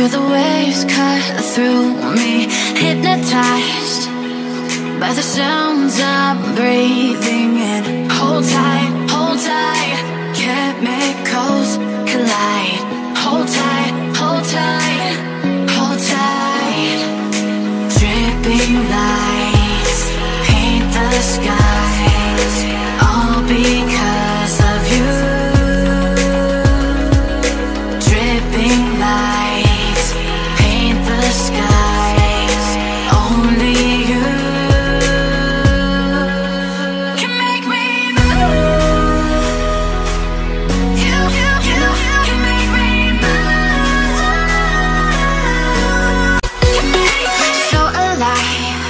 Feel the waves cut through me, hypnotized by the sounds I'm breathing in. Hold tight, chemicals collide. Hold tight, hold tight, hold tight. Dripping lights paint the skies, all because of you. Dripping lights paint the skies, only you can make me move. You can make me move. Can make me so alive,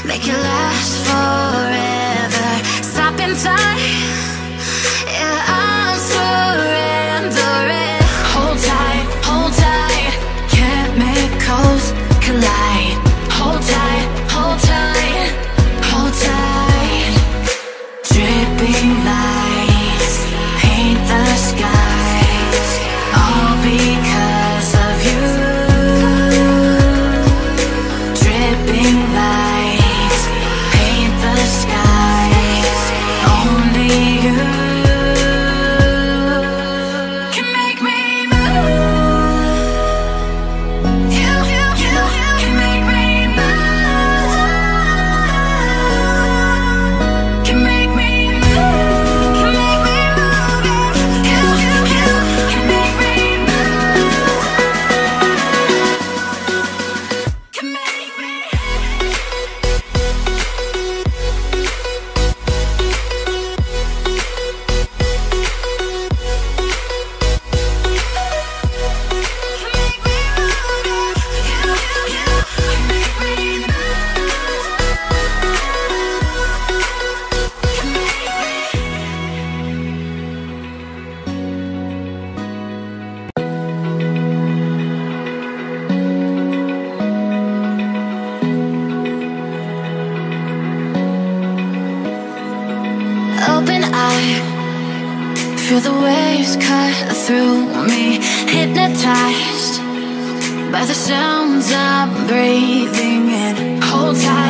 make it last forever. Stop in time, yeah, I'm surrendering. Hold tight, chemicals collide. Hold tight, hold tight, hold tight. Dripping lights paint the skies, all because of you. Dripping lights paint the skies, only you can make me move. You can make me move. Can make me move. Can make me move. You can make me move. Can make me. Open eye, feel the waves cut through me, hypnotized by the sounds I'm breathing in. Hold tight.